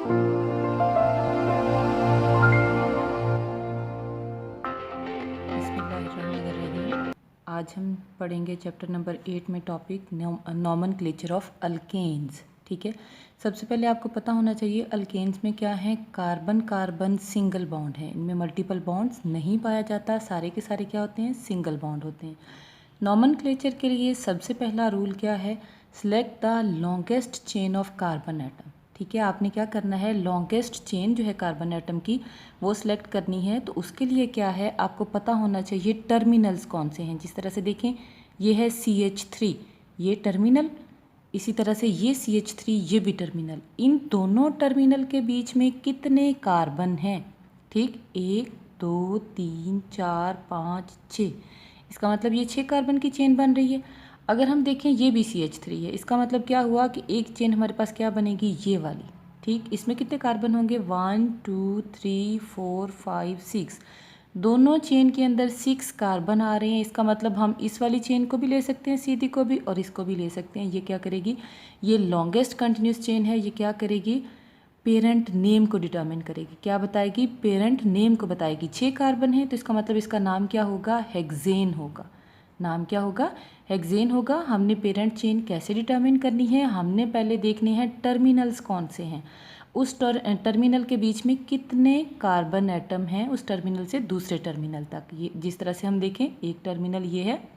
बिस्मिल्लाहिर्रहमानिर्रहीम। आज हम पढ़ेंगे चैप्टर नंबर 8 में टॉपिक नॉमेनक्लेचर ऑफ अल्केन्स। ठीक है, सबसे पहले आपको पता होना चाहिए अल्केन्स में क्या है। कार्बन कार्बन सिंगल बॉन्ड है, इनमें मल्टीपल बॉन्ड्स नहीं पाया जाता, सारे के सारे क्या होते हैं, सिंगल बॉन्ड होते हैं। नॉमेनक्लेचर के लिए सबसे पहला रूल क्या है, select the longest chain of carbon atom. ठीक है, आपने क्या करना है, लॉन्गेस्ट चेन जो है कार्बन एटम की वो सिलेक्ट करनी है। तो उसके लिए क्या है, आपको पता होना चाहिए टर्मिनल्स कौन से हैं। जिस तरह से देखें, ये है CH3, ये टर्मिनल, इसी तरह से ये CH3, ये भी टर्मिनल। इन दोनों टर्मिनल के बीच में कितने कार्बन हैं? ठीक, 1 2 3 4 5 6। इसका मतलब ये 6 कार्बन की चेन बन रही है। अगर हम देखें ये भी CH3 है, इसका मतलब क्या हुआ कि एक चेन हमारे पास क्या बनेगी, ये वाली। ठीक, इसमें कितने कार्बन होंगे, 1 2 3 4 5 6। दोनों चेन के अंदर 6 कार्बन आ रहे हैं। इसका मतलब हम इस वाली चेन को भी ले सकते हैं, सीधी को भी, और इसको भी ले सकते हैं। ये क्या करेगी, ये लॉन्गेस्ट कंटिन्यूस चेन है, ये क्या करेगी, पेरेंट नेम को डिटर्मिन करेगी। क्या बताएगी, पेरेंट नेम को बताएगी। 6 कार्बन है तो इसका मतलब इसका नाम क्या होगा, हेक्सेन होगा। नाम क्या होगा, हेक्सेन होगा। हमने पेरेंट चेन कैसे डिटर्मिन करनी है, हमने पहले देखने हैं टर्मिनल्स कौन से हैं, उस टर्मिनल के बीच में कितने कार्बन एटम हैं उस टर्मिनल से दूसरे टर्मिनल तक। ये जिस तरह से हम देखें, एक टर्मिनल ये है,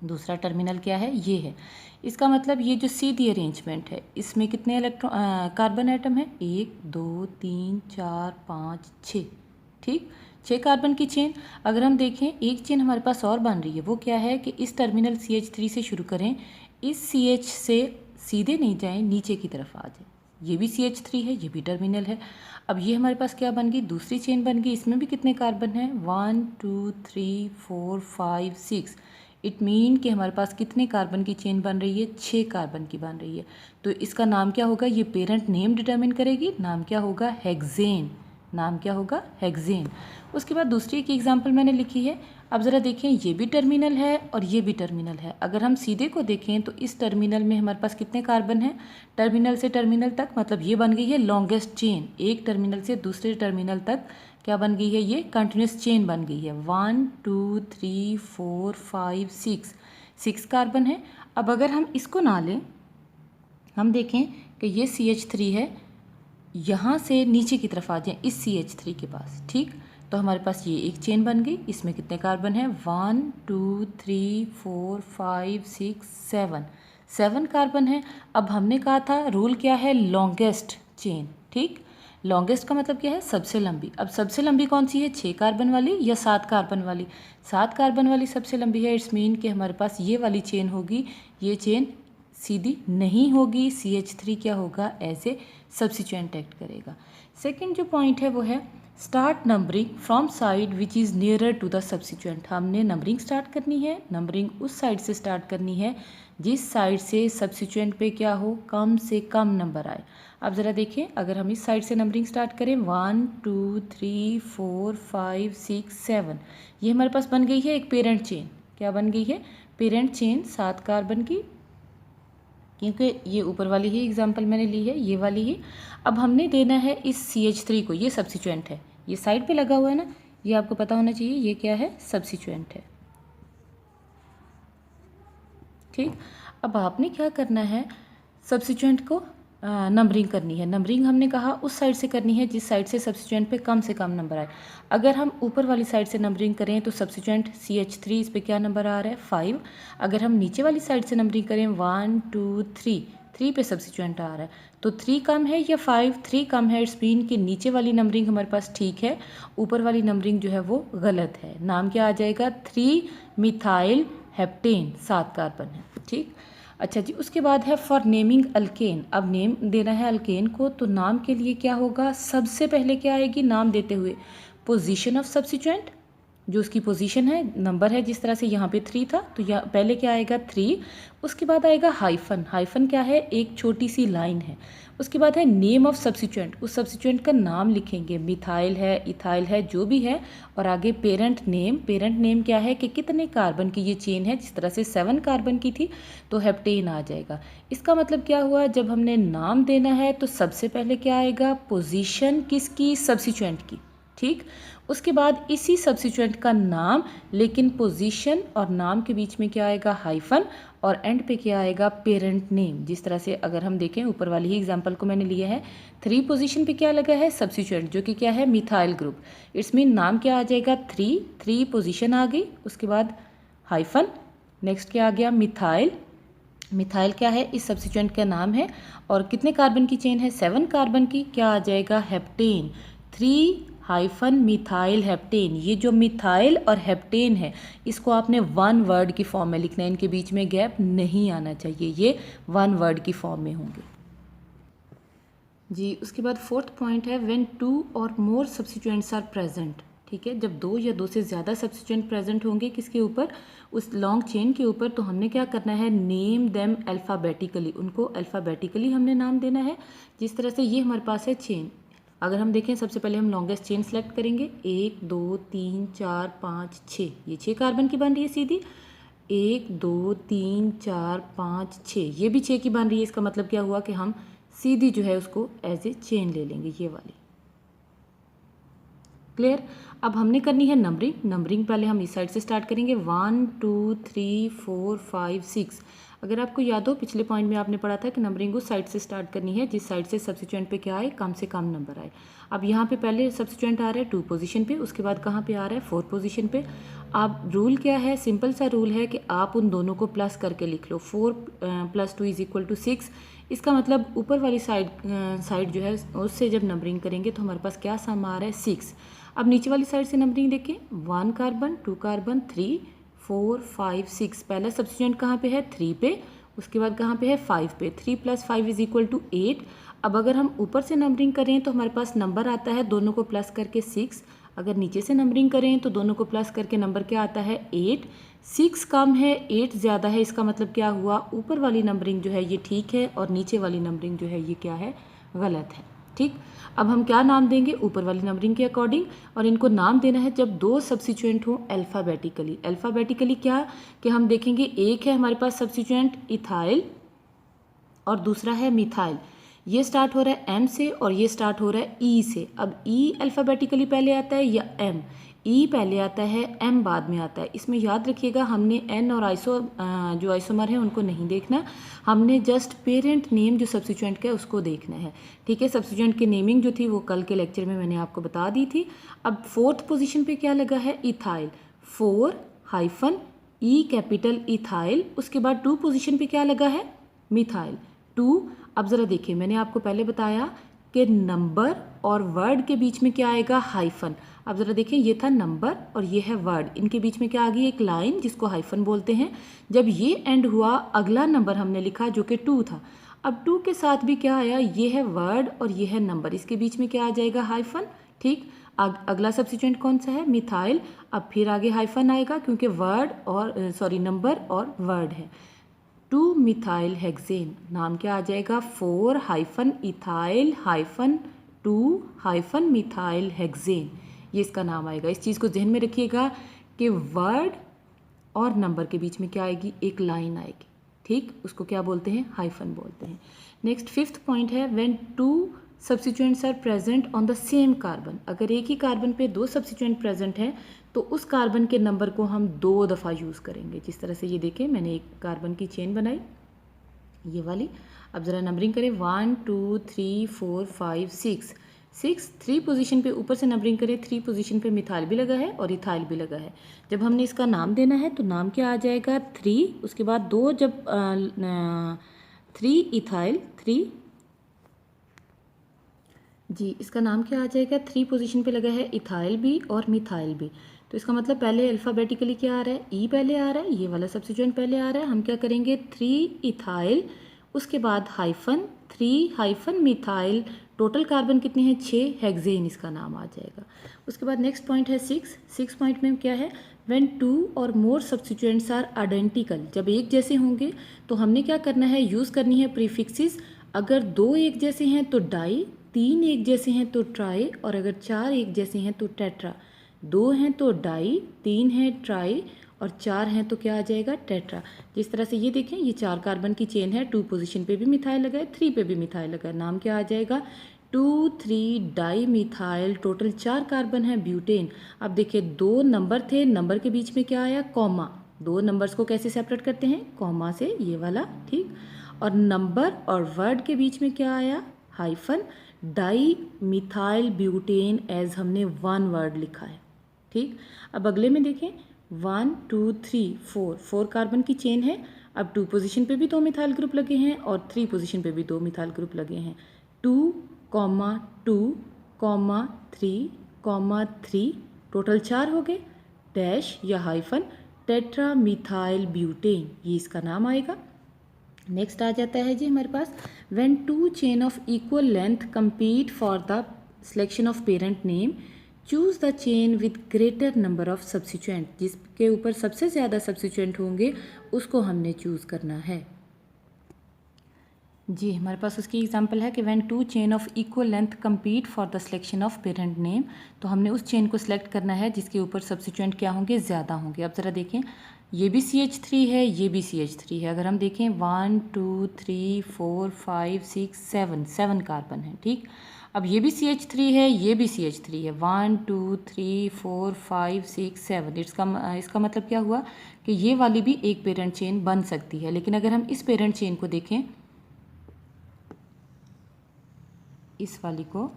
दूसरा टर्मिनल क्या है, ये है। इसका मतलब ये जो सीधी अरेंजमेंट है, इसमें कितने कार्बन एटम है, 1 2 3 4 5 6। ठीक, 6 कार्बन की चेन। अगर हम देखें, एक चेन हमारे पास और बन रही है, वो क्या है कि इस टर्मिनल CH3 से शुरू करें, इस CH से सीधे नहीं जाएं, नीचे की तरफ आ जाए। ये भी CH3 है, ये भी टर्मिनल है। अब ये हमारे पास क्या बन गई, दूसरी चेन बन गई। इसमें भी कितने कार्बन हैं, 1 2 3 4 5 6। इट मीन कि हमारे पास कितने कार्बन की चेन बन रही है, 6 कार्बन की बन रही है। तो इसका नाम क्या होगा, ये पेरेंट नेम डिटर्मिन करेगी। नाम क्या होगा, हेक्सेन। नाम क्या होगा, हेक्सेन। उसके बाद दूसरी एक एग्जांपल मैंने लिखी है। अब ज़रा देखें, ये भी टर्मिनल है और ये भी टर्मिनल है। अगर हम सीधे को देखें तो इस टर्मिनल में हमारे पास कितने कार्बन हैं, टर्मिनल से टर्मिनल तक, मतलब ये बन गई है लॉन्गेस्ट चेन। एक टर्मिनल से दूसरे टर्मिनल तक क्या बन गई है, ये कंटिन्यूस चेन बन गई है। 1 2 3 4 5 6 कार्बन है। अब अगर हम इसको ना लें, हम देखें कि ये CH3 है, यहाँ से नीचे की तरफ आ जाएं इस CH3 के पास। ठीक, तो हमारे पास ये एक चेन बन गई। इसमें कितने कार्बन है, 1 2 3 4 5 6 7। 7 कार्बन है। अब हमने कहा था रूल क्या है, लॉन्गेस्ट चेन। ठीक, लॉन्गेस्ट का मतलब क्या है, सबसे लंबी। अब सबसे लंबी कौन सी है, 6 कार्बन वाली या 7 कार्बन वाली? 7 कार्बन वाली सबसे लंबी है। इट्स मीन कि हमारे पास ये वाली चेन होगी, ये चेन सीधी नहीं होगी। CH3 क्या होगा, एज ए सब्सिट्यूएंट एक्ट करेगा। सेकंड जो पॉइंट है वो है start numbering from side which is nearer to the substituent. हमने नंबरिंग स्टार्ट करनी है, नंबरिंग उस साइड से स्टार्ट करनी है जिस साइड से सब्सिट्यूएंट पे क्या हो, कम से कम नंबर आए। अब ज़रा देखें, अगर हम इस साइड से नंबरिंग स्टार्ट करें, 1 2 3 4 5 6 7, ये हमारे पास बन गई है एक पेरेंट चेन। क्या बन गई है, पेरेंट चेन 7 कार्बन की, क्योंकि ये ऊपर वाली ही एग्जाम्पल मैंने ली है, ये वाली ही। अब हमने देना है इस CH3 को, ये सब्सिट्यूएंट है, ये साइड पे लगा हुआ है ना, ये आपको पता होना चाहिए, ये क्या है, सब्सिट्यूएंट है। ठीक, अब आपने क्या करना है, सब्सिट्यूएंट को नंबरिंग करनी है। नंबरिंग हमने कहा उस साइड से करनी है जिस साइड से सब्सिट्यूएंट पे कम से कम नंबर आए। अगर हम ऊपर वाली साइड से नंबरिंग करें तो सब्सिट्यूएंट CH3, इस पे क्या नंबर आ रहा है, 5। अगर हम नीचे वाली साइड से नंबरिंग करें, 1 2 3 पे सब्सिट्यूएंट आ रहा है, तो 3 कम है या 5, 3 कम है। इट्स मीन कि नीचे वाली नंबरिंग हमारे पास ठीक है, ऊपर वाली नंबरिंग जो है वो गलत है। नाम क्या आ जाएगा, 3 मिथाइल हेप्टेन, 7 कार्बन है। ठीक, अच्छा जी, उसके बाद है फॉर नेमिंग अल्केन। अब नेम देना है अल्केन को, तो नाम के लिए क्या होगा, सबसे पहले क्या आएगी नाम देते हुए, पोजीशन ऑफ सब्सिट्यूएंट। जो उसकी पोजीशन है, नंबर है, जिस तरह से यहाँ पे 3 था तो यहाँ पहले क्या आएगा 3, उसके बाद आएगा हाइफन। हाइफन क्या है, एक छोटी सी लाइन है। उसके बाद है नेम ऑफ सब्स्टिट्यूएंट, उस सब्स्टिट्यूएंट का नाम लिखेंगे, मिथाइल है, इथाइल है, जो भी है। और आगे पेरेंट नेम, पेरेंट नेम क्या है कि कितने कार्बन की ये चेन है, जिस तरह से 7 कार्बन की थी तो हेप्टेन आ जाएगा। इसका मतलब क्या हुआ, जब हमने नाम देना है तो सबसे पहले क्या आएगा, पोजीशन किसकी, सब्स्टिट्यूएंट की, ठीक। उसके बाद इसी सब्स्टिट्यूएंट का नाम, लेकिन पोजीशन और नाम के बीच में क्या आएगा, हाइफन, और एंड पे क्या आएगा, पेरेंट नेम। जिस तरह से अगर हम देखें, ऊपर वाली ही एग्जांपल को मैंने लिया है, 3 पोजीशन पे क्या लगा है, सब्स्टिट्यूएंट, जो कि क्या है, मिथाइल ग्रुप। इट्स मीन नाम क्या आ जाएगा, 3 पोजीशन आ गई, उसके बाद हाइफन, नेक्स्ट क्या आ गया, मिथाइल। मिथाइल क्या है, इस सब्स्टिट्यूएंट का नाम है, और कितने कार्बन की चेन है, 7 कार्बन की, क्या आ जाएगा, हेप्टेन। 3 hyphen methyl heptane. ये जो मिथाइल और हेप्टेन है, इसको आपने 1 वर्ड की फॉर्म में लिखना है, इनके बीच में गैप नहीं आना चाहिए, ये 1 वर्ड की फॉर्म में होंगे जी। उसके बाद 4th पॉइंट है, व्हेन 2 और मोर सब्स्टिट्यूएंट्स आर प्रेजेंट, ठीक है। जब 2 या 2 से ज़्यादा सब्स्टिट्यूएंट प्रेजेंट होंगे किसके ऊपर, उस लॉन्ग चेन के ऊपर, तो हमने क्या करना है, नेम देम अल्फ़ाबेटिकली, उनको अल्फ़ाबेटिकली हमने नाम देना है। जिस तरह से ये हमारे पास है चेन, अगर हम देखें, सबसे पहले हम लॉन्गेस्ट चेन सेलेक्ट करेंगे, 1 2 3 4 5 6, ये 6 कार्बन की बन रही है सीधी, 1 2 3 4 5 6, ये भी 6 की बन रही है। इसका मतलब क्या हुआ कि हम सीधी जो है उसको एज ए चेन ले लेंगे, ये वाली, क्लियर। अब हमने करनी है नंबरिंग। नंबरिंग पहले हम इस साइड से स्टार्ट करेंगे, 1 2 3 4 5 6। अगर आपको याद हो, पिछले पॉइंट में आपने पढ़ा था कि नंबरिंग उस साइड से स्टार्ट करनी है जिस साइड से सब्स्टिट्यूएंट पे क्या आए, कम से कम नंबर आए। अब यहाँ पे पहले सब्स्टिट्यूएंट आ रहा है 2 पोजीशन पे, उसके बाद कहाँ पे आ रहा है, 4 पोजीशन पे। अब रूल क्या है, सिंपल सा रूल है कि आप उन दोनों को प्लस करके लिख लो, 4 + 2 = 6। इसका मतलब ऊपर वाली साइड जो है उससे जब नंबरिंग करेंगे तो हमारे पास क्या सम आ रहा है, 6। अब नीचे वाली साइड से नंबरिंग देखें, 1 कार्बन 2 कार्बन 3 4 5 6। पहला सब्स्टिट्यूएंट कहाँ पे है, 3 पे, उसके बाद कहाँ पे है, 5 पे। 3 + 5 = 8। अब अगर हम ऊपर से नंबरिंग करें तो हमारे पास नंबर आता है दोनों को प्लस करके 6। अगर नीचे से नंबरिंग करें तो दोनों को प्लस करके नंबर क्या आता है, 8। 6 कम है, 8 ज़्यादा है, इसका मतलब क्या हुआ, ऊपर वाली नंबरिंग जो है ये ठीक है और नीचे वाली नंबरिंग जो है ये क्या है, गलत है, ठीक। अब हम क्या नाम देंगे, ऊपर वाली नंबरिंग के अकॉर्डिंग, और इनको नाम देना है जब 2 सब्स्टिट्यूएंट हो अल्फ़ाबेटिकली। अल्फ़ाबेटिकली क्या कि हम देखेंगे, एक है हमारे पास सब्स्टिट्यूएंट इथाइल और दूसरा है मिथाइल। ये स्टार्ट हो रहा है एम से और ये स्टार्ट हो रहा है ई से। अब ई अल्फ़ाबेटिकली पहले आता है या एम, ई पहले आता है, एम बाद में आता है। इसमें याद रखिएगा, हमने एन और जो आइसोमर है उनको नहीं देखना, हमने जस्ट पेरेंट नेम जो सब्स्टिट्यूएंट का है उसको देखना है, ठीक है। सब्स्टिट्यूएंट की नेमिंग जो थी वो कल के लेक्चर में मैंने आपको बता दी थी। अब 4th पोजीशन पे क्या लगा है, ethyl, 4 hyphen E capital ethyl. उसके बाद 2 पोजीशन पे क्या लगा है, मिथाइल, 2। अब ज़रा देखिए, मैंने आपको पहले बताया कि नंबर और वर्ड के बीच में क्या आएगा, हाइफन। अब ज़रा देखिए, ये था नंबर और ये है वर्ड, इनके बीच में क्या आ गई, एक लाइन जिसको हाइफन बोलते हैं। जब ये एंड हुआ, अगला नंबर हमने लिखा जो कि 2 था। अब 2 के साथ भी क्या आया, ये है वर्ड और ये है नंबर, इसके बीच में क्या आ जाएगा, हाइफन, ठीक। अगला सब्स्टिट्यूएंट कौन सा है, मिथाइल। अब फिर आगे हाइफन आएगा क्योंकि वर्ड और नंबर और वर्ड है। 2 मिथाइल हेक्सेन, नाम क्या आ जाएगा, 4 hyphen ethyl hyphen 2 hyphen methyl hexane, ये इसका नाम आएगा। इस चीज़ को ध्यान में रखिएगा कि वर्ड और नंबर के बीच में क्या आएगी, एक लाइन आएगी, ठीक, उसको क्या बोलते हैं, हाइफन बोलते हैं। नेक्स्ट 5th पॉइंट है, when 2 substituents are present on the same carbon. अगर एक ही कार्बन पे 2 सब्स्टिट्यूएंट प्रेजेंट है तो उस कार्बन के नंबर को हम 2 दफ़ा यूज़ करेंगे। जिस तरह से ये देखें, मैंने एक कार्बन की चेन बनाई, ये वाली। अब ज़रा नंबरिंग करें, 1 2 3 4 5 6। 3 पोजीशन पे ऊपर से नंबरिंग करें, 3 पोजीशन पे मिथाइल भी लगा है और इथाइल भी लगा है। जब हमने इसका नाम देना है तो नाम क्या आ जाएगा, 3। उसके बाद 2 जब 3 इथाइल 3 जी, इसका नाम क्या आ जाएगा, 3 पोजीशन पे लगा है इथाइल भी और मिथाइल भी। तो इसका मतलब पहले अल्फ़ाबेटिकली क्या आ रहा है, ई पहले आ रहा है, ये वाला सब्स्टिट्यूएंट पहले आ रहा है। हम क्या करेंगे, 3 इथाइल, उसके बाद hyphen 3 hyphen methyl total carbon कितने हैं 6, हेक्सेन इसका नाम आ जाएगा। उसके बाद नेक्स्ट पॉइंट है 6 पॉइंट में क्या है, व्हेन 2 और मोर सब्स्टिट्यूएंट्स आर आइडेंटिकल, जब एक जैसे होंगे तो हमने क्या करना है, यूज़ करनी है प्रीफिक्सेस। अगर 2 एक जैसे हैं तो डाई, 3 एक जैसे हैं तो ट्राई, और अगर 4 एक जैसे हैं तो टेट्रा। 2 हैं तो डाई, 3 है ट्राई, और 4 हैं तो क्या आ जाएगा, टेट्रा। जिस तरह से ये देखें, ये 4 कार्बन की चेन है, 2 पोजीशन पे भी मिथाइल लगा है, 3 पे भी मिथाइल लगा है, नाम क्या आ जाएगा, 2,3 डाई मिथाइल। टोटल 4 कार्बन है, ब्यूटेन। अब देखिए 2 नंबर थे, नंबर के बीच में क्या आया, कॉमा। 2 नंबर्स को कैसे सेपरेट करते हैं, कॉमा से, ये वाला, ठीक। और नंबर और वर्ड के बीच में क्या आया, hyphen. Dimethyl butane as हमने 1 वर्ड लिखा है, ठीक। अब अगले में देखें, 1 2 3 4 कार्बन की चेन है। अब 2 पोजीशन पे भी 2 मिथाइल ग्रुप लगे हैं और 3 पोजीशन पे भी 2 मिथाइल ग्रुप लगे हैं। 2, 2, 3, 3, टोटल 4 हो गए। डैश या हाइफन, टेट्रा मिथाइल ब्यूटेन, ये इसका नाम आएगा। नेक्स्ट आ जाता है जी हमारे पास, when 2 chain of equal length compete for the selection of parent name, choose the chain with greater number of substituent, जिसके ऊपर सबसे ज़्यादा सब्स्टिट्यूएंट होंगे उसको हमने चूज़ करना है। जी हमारे पास उसकी एग्जांपल है कि when 2 chain of equal length compete for the selection of parent name, तो हमने उस चेन को सिलेक्ट करना है जिसके ऊपर सब्स्टिट्यूएंट क्या होंगे, ज़्यादा होंगे। अब ज़रा देखें, ये भी CH3 है, ये भी CH3 है। अगर हम देखें 1 2 3 4 5 6 7 कार्बन है, ठीक। अब ये भी CH3 है, ये भी CH3 है। 1 2 3 4 5 6 7, इसका मतलब क्या हुआ कि ये वाली भी एक पेरेंट चेन बन सकती है। लेकिन अगर हम इस पेरेंट चेन को देखें, इस वाली को,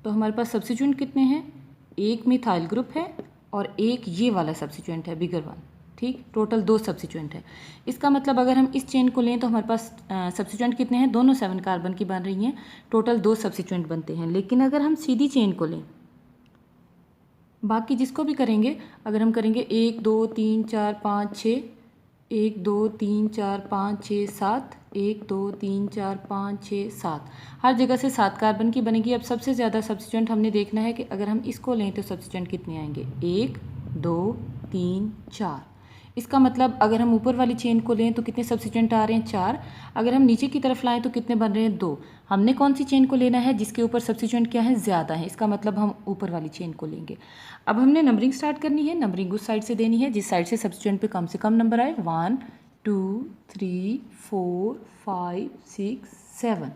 तो हमारे पास सब्स्टिट्यूएंट कितने हैं, एक मिथाइल ग्रुप है और एक ये वाला सब्स्टिट्यूएंट है, बिगर वन, ठीक। टोटल 2 सब्स्टिट्यूएंट है। इसका मतलब अगर हम इस चेन को लें तो हमारे पास सब्स्टिट्यूएंट कितने हैं, दोनों 7 कार्बन की बन रही हैं, टोटल 2 सब्स्टिट्यूएंट बनते हैं। लेकिन अगर हम सीधी चेन को लें, बाकी जिसको भी करेंगे, अगर हम करेंगे 1 2 3 4 5 6, 1 2 3 4 5 6 7, 1 2 3 4 5 6 7, हर जगह से 7 कार्बन की बनेगी। अब सबसे ज़्यादा सब्स्टिट्यूएंट हमने देखना है कि अगर हम इसको लें तो सब्स्टिट्यूएंट कितने आएंगे, 1 2 3 4। इसका मतलब अगर हम ऊपर वाली चेन को लें तो कितने सब्स्टिट्यूएंट आ रहे हैं, 4। अगर हम नीचे की तरफ लाएं तो कितने बन रहे हैं, 2। हमने कौन सी चेन को लेना है, जिसके ऊपर सब्स्टिट्यूएंट क्या है, ज़्यादा है। इसका मतलब हम ऊपर वाली चेन को लेंगे। अब हमने नंबरिंग स्टार्ट करनी है। नंबरिंग उस साइड से देनी है जिस साइड से सब्स्टिट्यूएंट पे कम से कम नंबर आए। 1 2 3 4 5 6 7,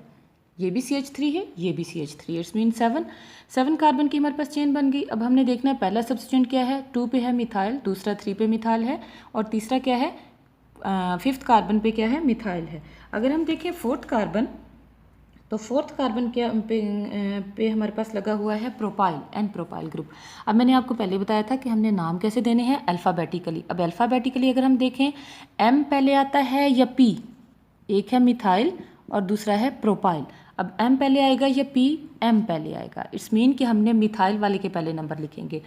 ये भी CH3 है, ये भी CH3 है, इट्स मीन 7 कार्बन की हमारे पास चेन बन गई। अब हमने देखना है पहला सब्स्टिट्यूएंट क्या है, 2 पे है मिथाइल, दूसरा 3 पे मिथाइल है, और तीसरा क्या है, 5th कार्बन पे क्या है, मिथाइल है। अगर हम देखें 4th कार्बन, तो 4th कार्बन क्या पे हमारे पास लगा हुआ है प्रोपाइल, एन प्रोपाइल ग्रुप। अब मैंने आपको पहले बताया था कि हमने नाम कैसे देने हैं, अल्फ़ाबेटिकली। अब अल्फ़ाबेटिकली अगर हम देखें, M पहले आता है या P, एक है मिथाइल और दूसरा है प्रोपाइल। अब M पहले आएगा या P, M पहले आएगा। इट्स मीन कि हमने मिथाइल वाले के पहले नंबर लिखेंगे।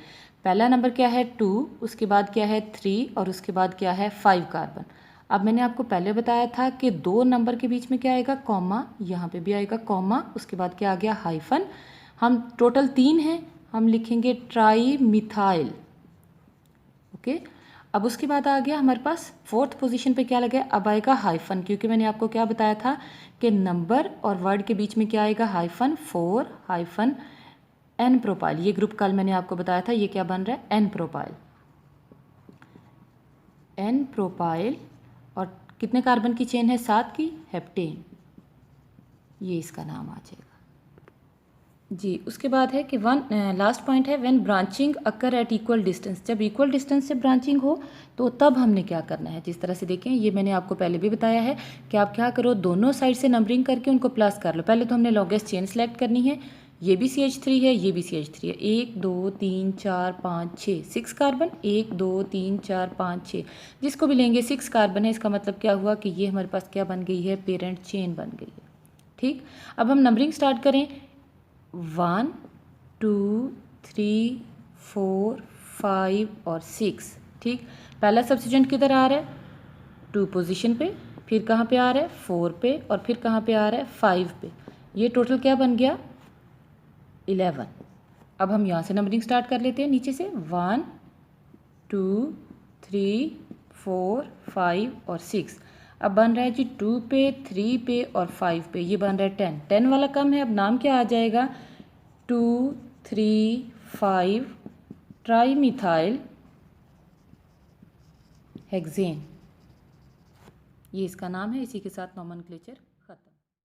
पहला नंबर क्या है 2, उसके बाद क्या है 3, और उसके बाद क्या है 5 कार्बन। अब मैंने आपको पहले बताया था कि 2 नंबर के बीच में क्या आएगा, कॉमा, यहाँ पे भी आएगा कॉमा, उसके बाद क्या आ गया, हाइफन। हम टोटल 3 हैं, हम लिखेंगे ट्राई मिथाइल, ओके। अब उसके बाद आ गया हमारे पास 4th पोजीशन पे क्या लगा है, अब आएगा हाइफन, क्योंकि मैंने आपको क्या बताया था कि नंबर और वर्ड के बीच में क्या आएगा, हाइफन। 4 हाइफन एन प्रोपाइल, ये ग्रुप कल मैंने आपको बताया था, ये क्या बन रहा है, एन प्रोपाइल, एन प्रोपाइल। और कितने कार्बन की चेन है, 7 की, हेप्टेन, ये इसका नाम आ जाएगा जी। उसके बाद है कि लास्ट पॉइंट है, when branching occur at equal distance, जब इक्वल डिस्टेंस से ब्रांचिंग हो तो तब हमने क्या करना है। जिस तरह से देखें, ये मैंने आपको पहले भी बताया है कि आप क्या करो, दोनों साइड से नंबरिंग करके उनको प्लस कर लो। पहले तो हमने लॉन्गेस्ट चेन सेलेक्ट करनी है, ये भी CH3 है, ये भी CH3 है। 1 2 3 4 5 6, 6 कार्बन, 1 2 3 4 5 6, जिसको भी लेंगे 6 कार्बन है। इसका मतलब क्या हुआ कि ये हमारे पास क्या बन गई है, पेरेंट चेन बन गई है, ठीक। अब हम नंबरिंग स्टार्ट करें, 1 2 3 4 5 और 6, ठीक। पहला सब्स्टिट्यूएंट किधर आ रहा है, 2 पोजीशन पे, फिर कहाँ पे आ रहा है 4 पे, और फिर कहाँ पे आ रहा है 5 पे। ये टोटल क्या बन गया 11। अब हम यहाँ से नंबरिंग स्टार्ट कर लेते हैं नीचे से 1 2 3 4 5 और 6। अब बन रहा है जी 2 पे 3 पे और 5 पे, ये बन रहा है 10। 10 वाला कम है, अब नाम क्या आ जाएगा 2 3 5 ट्राई मिथाइल हेक्सेन, ये इसका नाम है। इसी के साथ नोमेनक्लेचर खत्म।